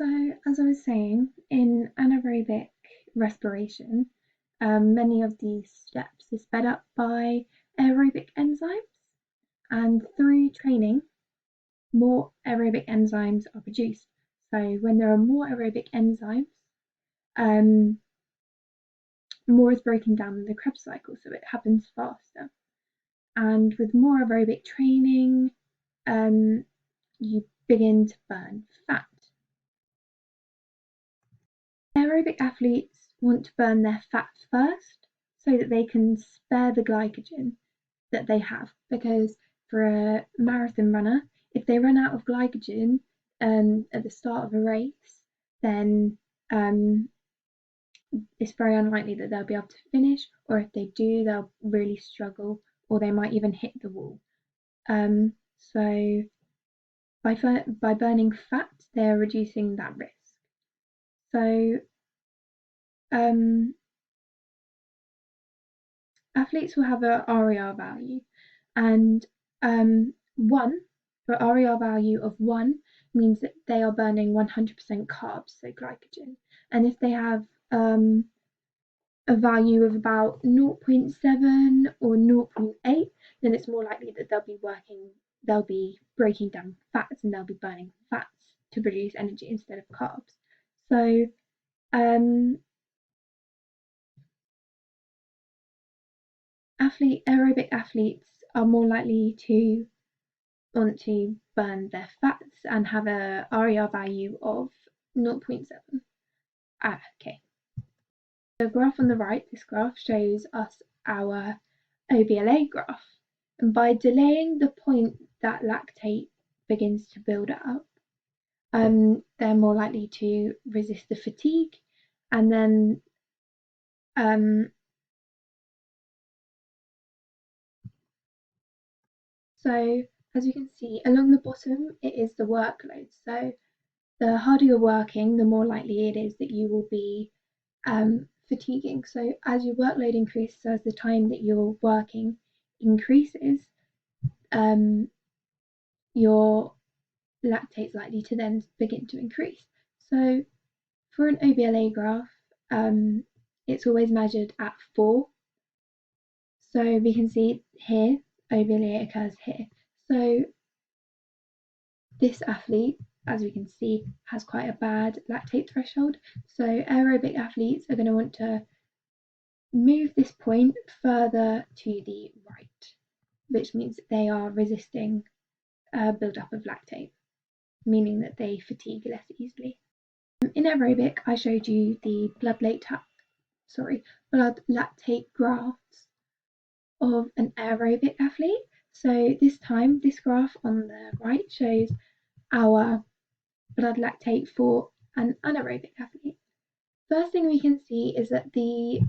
So, as I was saying, in anaerobic respiration, many of these steps are sped up by aerobic enzymes, and through training, more aerobic enzymes are produced. So, when there are more aerobic enzymes, um, more is broken down in the Krebs cycle, so it happens faster. And with more aerobic training, you begin to burn fat. Aerobic athletes want to burn their fat first so that they can spare the glycogen that they have, because for a marathon runner, if they run out of glycogen at the start of a race, then it's very unlikely that they'll be able to finish, or if they do, they'll really struggle, or they might even hit the wall. So by burning fat, they're reducing that risk. So athletes will have a RER value, and one for RER value of 1 means that they are burning 100% carbs, so glycogen. And if they have a value of about 0.7 or 0.8, then it's more likely that they'll be breaking down fats and they'll be burning fats to produce energy instead of carbs. So aerobic athletes are more likely to want to burn their fats and have a RER value of 0.7. Okay. The graph on the right, this graph shows us our OBLA graph. And by delaying the point that lactate begins to build up, they're more likely to resist the fatigue, and then so as you can see along the bottom, it is the workload. So the harder you're working, the more likely it is that you will be fatiguing. So as your workload increases, as the time that you're working increases, your lactate is likely to then begin to increase. So for an OBLA graph, it's always measured at 4. So we can see here, OBLA occurs here. So this athlete, as we can see, has quite a bad lactate threshold. So aerobic athletes are going to want to move this point further to the right, which means that they are resisting build-up of lactate, meaning that they fatigue less easily. In aerobic, I showed you the blood lactate graphs of an aerobic athlete. So this time, this graph on the right shows our blood lactate for an anaerobic athlete. First thing we can see is that the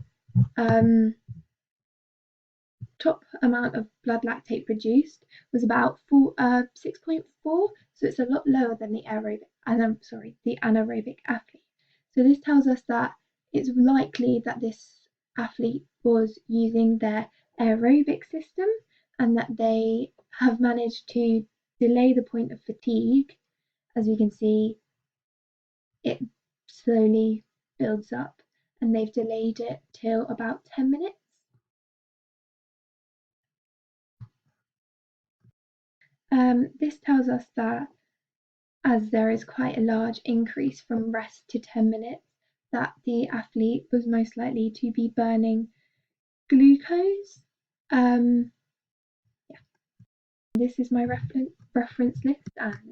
top amount of blood lactate produced was about 6.4, so it's a lot lower than the anaerobic athlete. So this tells us that it's likely that this athlete was using their aerobic system and that they have managed to delay the point of fatigue. As you can see, it slowly builds up and they've delayed it till about 10 minutes. This tells us that as there is quite a large increase from rest to 10 minutes, that the athlete was most likely to be burning glucose. Yeah. This is my reference list, and